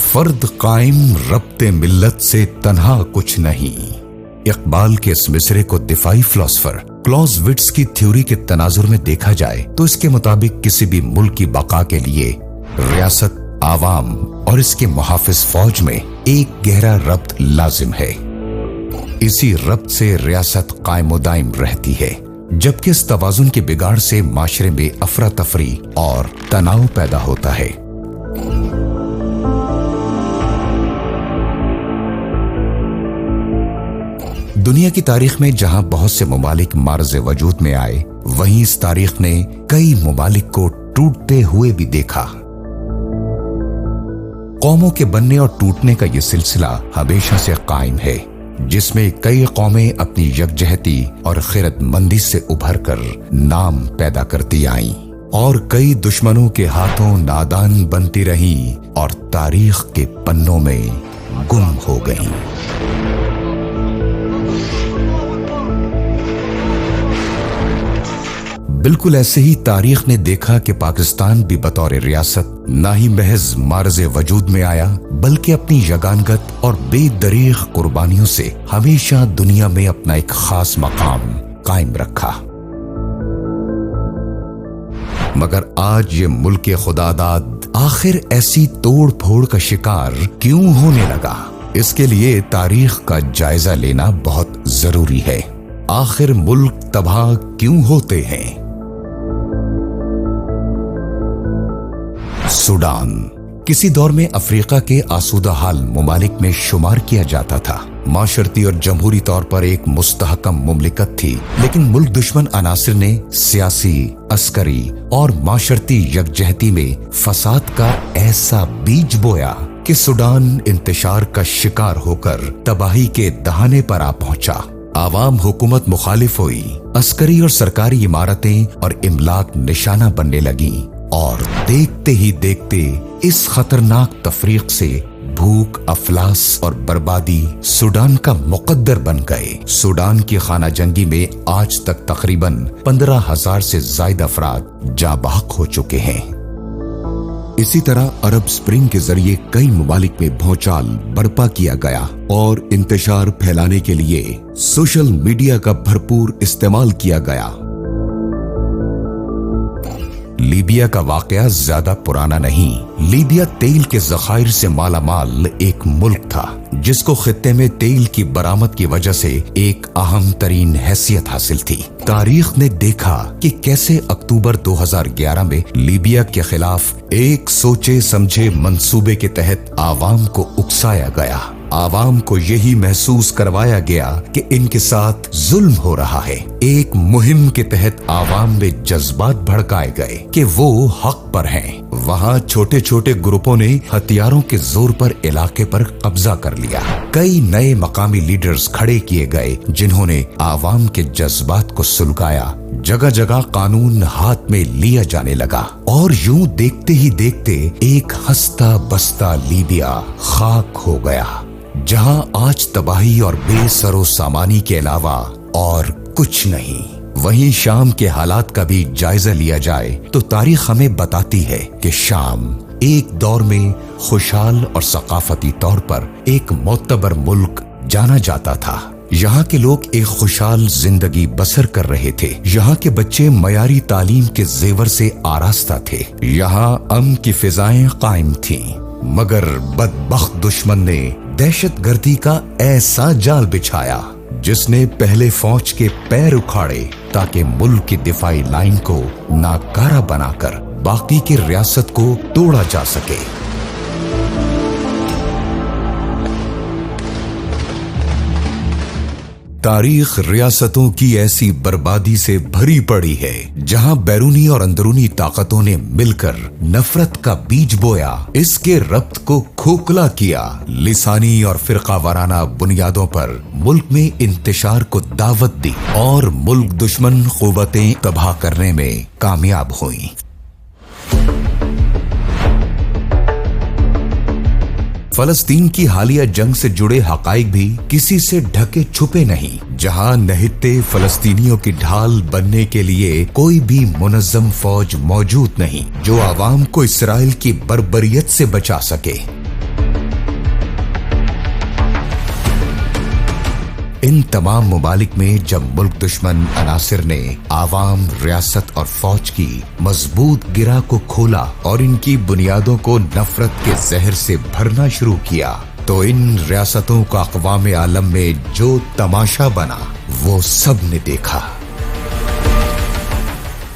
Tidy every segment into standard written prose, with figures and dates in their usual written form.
फर्द कायम रब्ते मिल्लत से तन्हा कुछ नहीं। इकबाल के इस मिसरे को दिफाई फिलोसफर क्लॉज़विट्ज़ की थ्योरी के तनाजुर में देखा जाए तो इसके मुताबिक किसी भी मुल्क की बका के लिए रियासत, आवाम और इसके मुहाफिज फौज में एक गहरा रब्त लाजिम है। इसी रब्त से रियासत कायम दायम रहती है, जबकि इस तवाजुन के बिगाड़ से माशरे में अफरा तफरी और तनाव पैदा होता है। दुनिया की तारीख में जहां बहुत से ममालिक मार्ज़े वजूद में आए, वहीं इस तारीख ने कई ममालिक को टूटते हुए भी देखा। कौमों के बनने और टूटने का ये सिलसिला हमेशा से कायम है, जिसमें कई कौमें अपनी यकजहती और खिरतमंदी से उभर कर नाम पैदा करती आईं और कई दुश्मनों के हाथों नादान बनती रहीं और तारीख के पन्नों में गुम हो गईं। बिल्कुल ऐसे ही तारीख ने देखा कि पाकिस्तान भी बतौर रियासत ना ही महज मार्ज़े वजूद में आया, बल्कि अपनी यगानगत और बेदरीग कुर्बानियों से हमेशा दुनिया में अपना एक खास मकाम कायम रखा। मगर आज ये मुल्क खुदादाद आखिर ऐसी तोड़ फोड़ का शिकार क्यों होने लगा? इसके लिए तारीख का जायजा लेना बहुत जरूरी है। आखिर मुल्क तबाह क्यों होते हैं? सूडान किसी दौर में अफ्रीका के आसूदा हाल मुमालिक में शुमार किया जाता था। माशरती और जमहूरी तौर पर एक मुस्तहकम मुमलिकत थी, लेकिन मुल्क दुश्मन अनासिर ने सियासी, अस्करी और माशरती यकजहती में फसाद का ऐसा बीज बोया कि सूडान इंतशार का शिकार होकर तबाही के दहाने पर आ पहुंचा। आवाम हुकूमत मुखालिफ हुई, अस्करी और सरकारी इमारतें और इमलाक निशाना बनने लगी और देखते ही देखते इस खतरनाक तफरीक से भूख, अफलास और बर्बादी सूडान का मुकद्दर बन गए। सूडान की खाना जंगी में आज तक तकरीबन 15,000 से ज्यादा अफराद जाबाक हो चुके हैं। इसी तरह अरब स्प्रिंग के जरिए कई ममालिक में भौचाल बर्पा किया गया और इंतशार फैलाने के लिए सोशल मीडिया का भरपूर इस्तेमाल किया गया। लीबिया का वाकया ज्यादा पुराना नहीं। लीबिया तेल के जखायर से मालामाल एक मुल्क था, जिसको खित्ते में तेल की बरामद की वजह से एक अहम तरीन हैसियत हासिल थी। तारीख ने देखा कि कैसे अक्टूबर 2011 में लीबिया के खिलाफ एक सोचे समझे मंसूबे के तहत आवाम को उकसाया गया। आवाम को यही महसूस करवाया गया कि इनके साथ जुल्म हो रहा है। एक मुहिम के तहत आवाम में जज्बात भड़काए गए कि वो हक पर हैं। वहाँ छोटे छोटे ग्रुपों ने हथियारों के जोर पर इलाके पर कब्जा कर लिया। कई नए मकामी लीडर्स खड़े किए गए, जिन्होंने आवाम के जज्बात को सुलगाया। जगह जगह कानून हाथ में लिया जाने लगा और यूं देखते ही देखते एक हंसता बसता लीबिया खाक हो गया, जहां आज तबाही और बेसरो सामानी के अलावा और कुछ नहीं। वहीं शाम के हालात का भी जायजा लिया जाए तो तारीख हमें बताती है कि शाम एक दौर में खुशहाल और सकाफती तौर पर एक मोतबर मुल्क जाना जाता था। यहाँ के लोग एक खुशहाल जिंदगी बसर कर रहे थे। यहाँ के बच्चे मयारी तालीम के जेवर से आरास्ता थे। यहाँ अमन की फिजाएं कायम थीं, मगर बदबख्त दुश्मन ने दहशतगर्दी का ऐसा जाल बिछाया जिसने पहले फौज के पैर उखाड़े ताकि मुल्क की दिफाई लाइन को नाकारा बनाकर बाकी की रियासत को तोड़ा जा सके। तारीख रियासतों की ऐसी बर्बादी से भरी पड़ी है, जहां बैरूनी और अंदरूनी ताकतों ने मिलकर नफरत का बीज बोया, इसके रब्त को खोखला किया, लिसानी और फिरका वाराना बुनियादों पर मुल्क में इंतशार को दावत दी और मुल्क दुश्मन कुव्वतें तबाह करने में कामयाब हुई। फलस्तीन की हालिया जंग से जुड़े हकाइक भी किसी से ढके छुपे नहीं, जहां नहित्ते फलस्तीनियों की ढाल बनने के लिए कोई भी मुनज़्ज़म फौज मौजूद नहीं जो आवाम को इसराइल की बर्बरियत से बचा सके। इन तमाम मुमालिक में जब मुल्क दुश्मन अनासिर ने आवाम, रियासत और फौज की मजबूत गिरा को खोला और इनकी बुनियादों को नफरत के जहर से भरना शुरू किया, तो इन रियासतों का अक़वाम आलम में जो तमाशा बना वो सब ने देखा।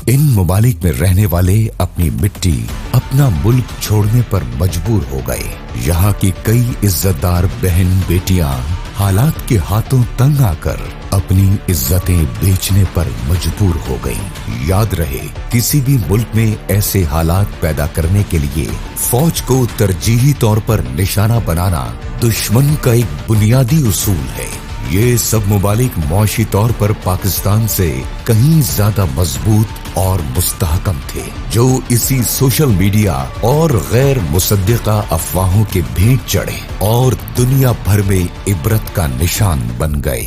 इन मुमालिक में रहने वाले अपनी मिट्टी, अपना मुल्क छोड़ने पर मजबूर हो गए। यहाँ की कई इज्जतदार बहन बेटियां हालात के हाथों तंग आकर अपनी इज्जतें बेचने पर मजबूर हो गईं। याद रहे, किसी भी मुल्क में ऐसे हालात पैदा करने के लिए फौज को तरजीही तौर पर निशाना बनाना दुश्मन का एक बुनियादी उसूल है। ये सब मुमालिक मौशी तौर पर पाकिस्तान से कहीं ज्यादा मजबूत और मुस्तहकम थे, जो इसी सोशल मीडिया और गैर मुसद्दिका अफवाहों के भेंट चढ़े और दुनिया भर में इबरत का निशान बन गए।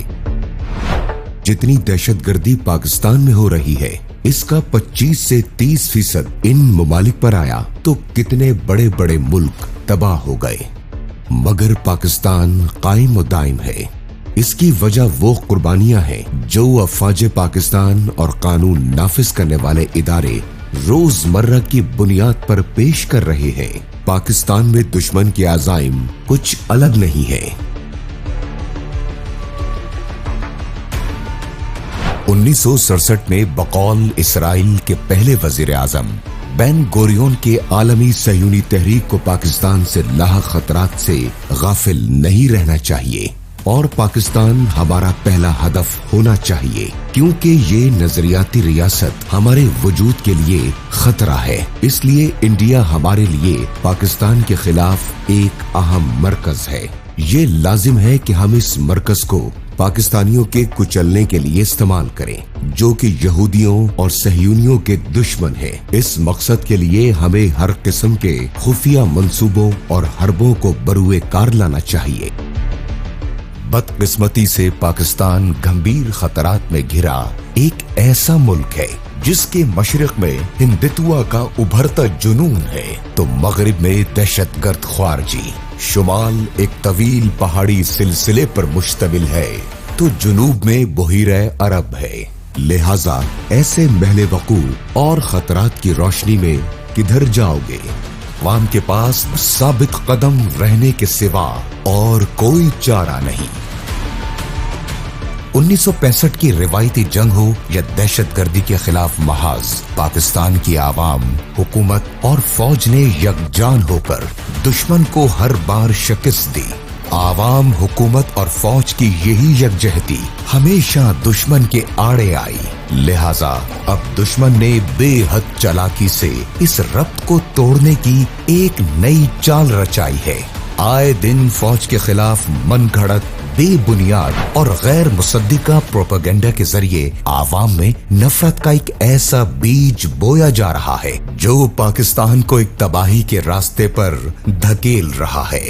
जितनी दहशतगर्दी पाकिस्तान में हो रही है, इसका 25 से 30% इन मुमालिक पर आया तो कितने बड़े बड़े मुल्क तबाह हो गए। मगर पाकिस्तान कायम व दायम है। इसकी वजह वो कुर्बानियां हैं जो अफवाज पाकिस्तान और कानून नाफिज करने वाले इदारे रोजमर्रा की बुनियाद पर पेश कर रहे हैं। पाकिस्तान में दुश्मन के अज़ाइम कुछ अलग नहीं है। 1967 में बकौल इसराइल के पहले वजीर आजम बेन गोरियोन के आलमी सहयूनी तहरीक को पाकिस्तान से लाहक खतरात से गाफिल नहीं रहना चाहिए और पाकिस्तान हमारा पहला हदफ होना चाहिए, क्योंकि ये नजरियाती रियासत हमारे वजूद के लिए खतरा है। इसलिए इंडिया हमारे लिए पाकिस्तान के खिलाफ एक अहम मरकज है। ये लाजिम है कि हम इस मरकज को पाकिस्तानियों के कुचलने के लिए इस्तेमाल करें, जो कि यहूदियों और सहयूनियों के दुश्मन है। इस मकसद के लिए हमें हर किस्म के खुफिया मंसूबों और हरबों को बरूए कार लाना चाहिए। बदकिस्मती से पाकिस्तान गंभीर खतरात में घिरा एक ऐसा मुल्क है जिसके मशरिक में हिंदुत्व का उभरता जुनून है, तो मगरिब में दहशतगर्द ख्वारजी, शुमाल एक तवील पहाड़ी सिलसिले पर मुश्तमिल है, तो जुनूब में बहीरे अरब है। लिहाजा ऐसे महले वकू और खतरात की रोशनी में किधर जाओगे? अवाम के पास साबित कदम रहने के सिवा और कोई चारा नहीं। 1965 की रिवायती जंग हो या दहशतगर्दी के खिलाफ महाज, पाकिस्तान की आवाम, हुकूमत और फौज ने यकजान होकर दुश्मन को हर बार शिकस्त दी। आवाम, हुकूमत और फौज की यही यकजहती हमेशा दुश्मन के आड़े आई। लिहाजा अब दुश्मन ने बेहद चालाकी से इस रब्त को तोड़ने की एक नई चाल रचाई है। आए दिन फौज के खिलाफ मन घड़त, बेबुनियाद और गैर मुसद्दिका प्रोपेगेंडा के जरिए आवाम में नफरत का एक ऐसा बीज बोया जा रहा है जो पाकिस्तान को एक तबाही के रास्ते पर धकेल रहा है।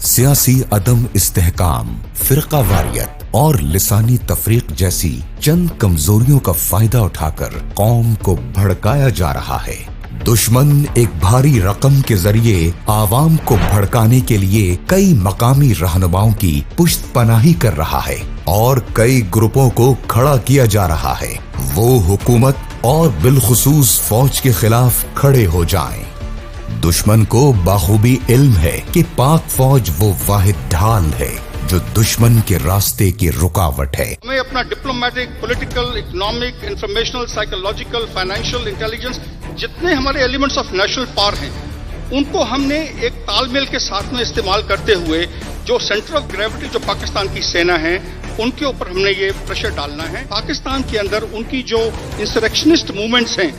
सियासी अदम इस्तेहकाम, फिरकावारियत और लिसानी तफरीक जैसी चंद कमजोरियों का फायदा उठाकर कौम को भड़काया जा रहा है। दुश्मन एक भारी रकम के जरिए आवाम को भड़काने के लिए कई मकामी रहनुमाओं की पुश्त पनाही कर रहा है और कई ग्रुपों को खड़ा किया जा रहा है। वो हुकूमत और बिलखुसूस फौज के खिलाफ खड़े हो जाएं। दुश्मन को बाखूबी इल्म है कि पाक फौज वो वाहिद ढाल है जो दुश्मन के रास्ते की रुकावट है। हमें अपना diplomatic, political, economic, informational, psychological, financial, intelligence, जितने हमारे एलिमेंट्स ऑफ नेशनल पावर हैं, उनको हमने एक तालमेल के साथ में इस्तेमाल करते हुए जो सेंटर ऑफ ग्रेविटी जो पाकिस्तान की सेना है उनके ऊपर हमने ये प्रेशर डालना है। पाकिस्तान के अंदर उनकी जो इंसरेक्शनिस्ट मूवमेंट्स हैं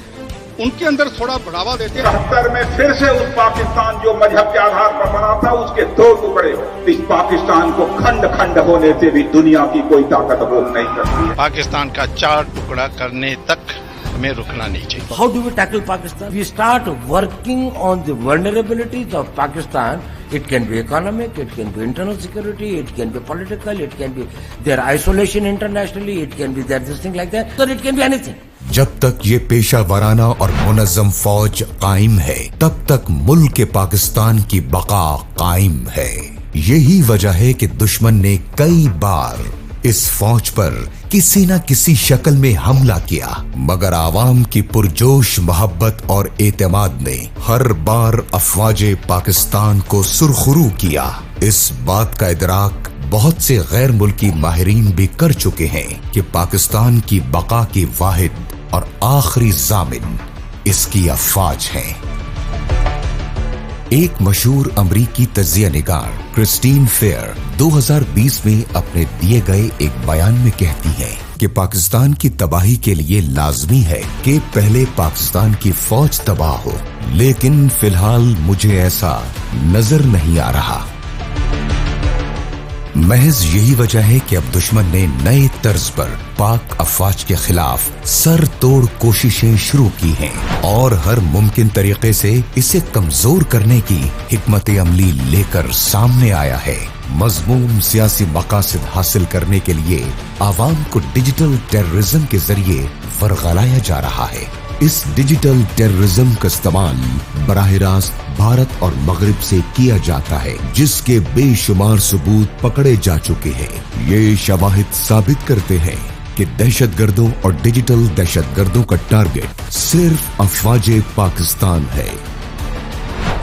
उनके अंदर थोड़ा बढ़ावा देते हैं। 73 में फिर से उस पाकिस्तान जो मजहब के आधार पर बना था उसके दो टुकड़े, इस पाकिस्तान को खंड खंड होने से भी दुनिया की कोई ताकत रोक नहीं सकती। पाकिस्तान का 4 टुकड़ा करने तक हमें रुकना नहीं चाहिए। How do we tackle Pakistan? We start working on the vulnerabilities of Pakistan. It can be economic, it can be internal security, it can be political, it can be their isolation internationally, it can be their this thing like that. So it can be anything. जब तक ये पेशा वराना और मुनज़्ज़म फौज कायम है, तब तक मुल्क पाकिस्तान की बका कायम है। यही वजह है कि दुश्मन ने कई बार इस फौज पर किसी न किसी शक्ल में हमला किया, मगर आवाम की पुरजोश मोहब्बत और एतमाद ने हर बार अफवाजे पाकिस्तान को सुरखरू किया। इस बात का इदराक बहुत से गैर मुल्की माहिरीन भी कर चुके हैं कि पाकिस्तान की बका की वाहिद और आखिरी जामिन इसकी अफवाज है। एक मशहूर अमरीकी तजिया निगार क्रिस्टीन फेयर 2020 में अपने दिए गए एक बयान में कहती है कि पाकिस्तान की तबाही के लिए लाजमी है कि पहले पाकिस्तान की फौज तबाह हो, लेकिन फिलहाल मुझे ऐसा नजर नहीं आ रहा। महज यही वजह है कि अब दुश्मन ने नए तर्ज पर पाक अफवाज के खिलाफ सर तोड़ कोशिशें शुरू की हैं और हर मुमकिन तरीके से इसे कमजोर करने की हिकमत अमली लेकर सामने आया है। मजमूम सियासी मकासद हासिल करने के लिए आवाम को डिजिटल टेररिज्म के जरिए वरगलाया जा रहा है। इस डिजिटल टेररिज्म का इस्तेमाल बराह रास्त भारत और मगरिब से किया जाता है, जिसके बेशुमार सबूत पकड़े जा चुके हैं। ये शवाहिद साबित करते हैं कि दहशतगर्दों और डिजिटल दहशतगर्दों का टारगेट सिर्फ अफवाजे पाकिस्तान है।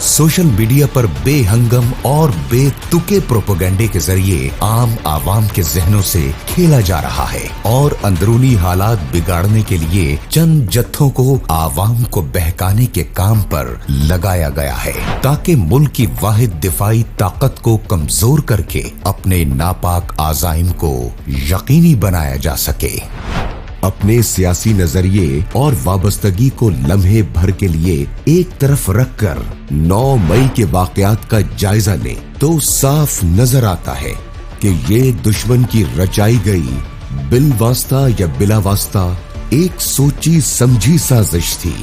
सोशल मीडिया पर बेहंगम और बेतुके प्रोपेगेंडे के जरिए आम आवाम के जहनों से खेला जा रहा है और अंदरूनी हालात बिगाड़ने के लिए चंद जत्थों को आवाम को बहकाने के काम पर लगाया गया है, ताकि मुल्क की वाहिद दिफाई ताकत को कमजोर करके अपने नापाक आज़ाइम को यकीनी बनाया जा सके। अपने सियासी नजरिए और वाबस्तगी को लम्हे भर के लिए एक तरफ रखकर 9 मई के वाकयात का जायजा लें तो साफ नजर आता है कि ये दुश्मन की रचाई गई बिलवास्ता या बिलावास्ता एक सोची समझी साजिश थी।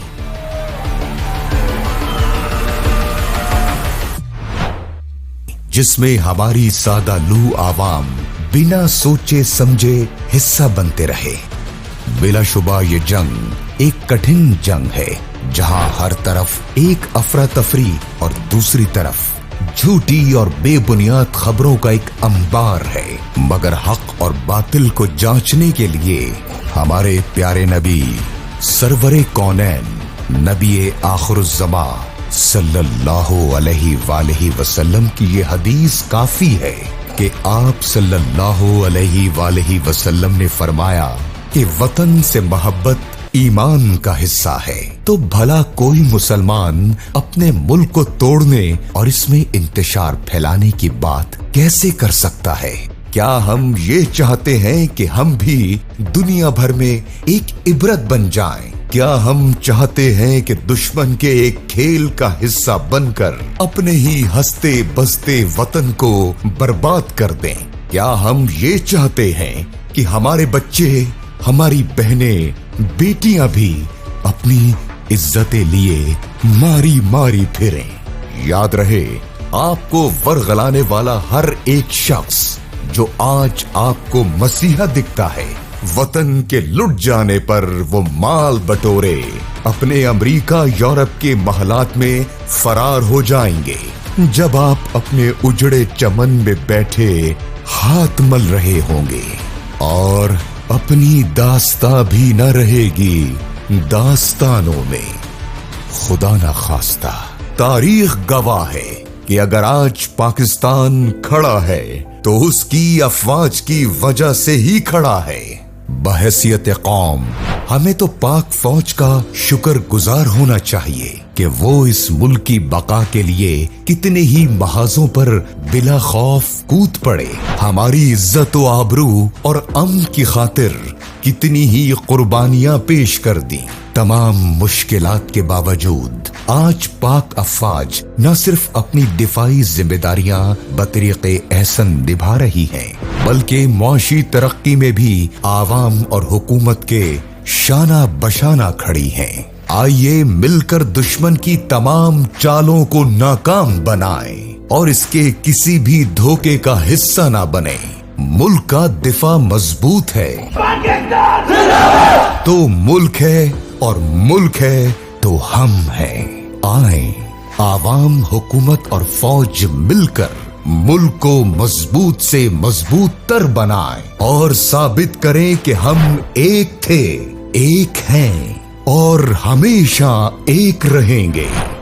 जिसमें हमारी सादा लू आवाम बिना सोचे समझे हिस्सा बनते रहे। बिलाशुबा ये जंग एक कठिन जंग है, जहां हर तरफ एक अफरा तफरी और दूसरी तरफ झूठी और बेबुनियाद खबरों का एक अंबार है। मगर हक और बातिल को जांचने के लिए हमारे प्यारे नबी सरवरे कौनैन नबी आखिरुज़्ज़मा सल्लल्लाहु अलैहि वसल्लम की ये हदीस काफी है कि आप सल्लल्लाहु अलैहि वसल्लम ने फरमाया कि वतन से मोहब्बत ईमान का हिस्सा है। तो भला कोई मुसलमान अपने मुल्क को तोड़ने और इसमें इंतशार फैलाने की बात कैसे कर सकता है? क्या हम ये चाहते हैं कि हम भी दुनिया भर में एक इबरत बन जाएं? क्या हम चाहते हैं कि दुश्मन के एक खेल का हिस्सा बनकर अपने ही हंसते बसते वतन को बर्बाद कर दें? क्या हम ये चाहते हैं कि हमारे बच्चे, हमारी बहनें, बेटियां भी अपनी इज्जतें लिए मारी मारी फिरें? याद रहे, आपको वरगलाने वाला हर एक शख्स जो आज आपको मसीहा दिखता है, वतन के लुट जाने पर वो माल बटोरे अपने अमेरिका यूरोप के महलात में फरार हो जाएंगे। जब आप अपने उजड़े चमन में बैठे हाथ मल रहे होंगे और अपनी दास्तां भी न रहेगी दास्तानों में। खुदा न खास्ता, तारीख गवाह है कि अगर आज पाकिस्तान खड़ा है तो उसकी अफवाज की वजह से ही खड़ा है। बहैसियत कौम हमें तो पाक फौज का शुक्र गुजार होना चाहिए कि वो इस मुल्क की बका के लिए कितने ही महाजों पर बिला खौफ कूद पड़े। हमारी इज्जत व आबरू और अमन की खातिर कितनी ही कुर्बानियां पेश कर दी। तमाम मुश्किलात के बावजूद आज पाक अफवाज न सिर्फ अपनी दिफाई जिम्मेदारियां बतरीके एहसन निभा रही है, बल्कि मुआशी तरक्की में भी आवाम और हुकूमत के शाना बशाना खड़ी हैं। आइए मिलकर दुश्मन की तमाम चालों को नाकाम बनाएं और इसके किसी भी धोखे का हिस्सा ना बने। मुल्क का दिफा मजबूत है तो मुल्क है, और मुल्क है तो हम हैं। आए आवाम, हुकूमत और फौज मिलकर मुल्क को मजबूत से मजबूत तर बनाएं और साबित करें कि हम एक थे, एक हैं और हमेशा एक रहेंगे।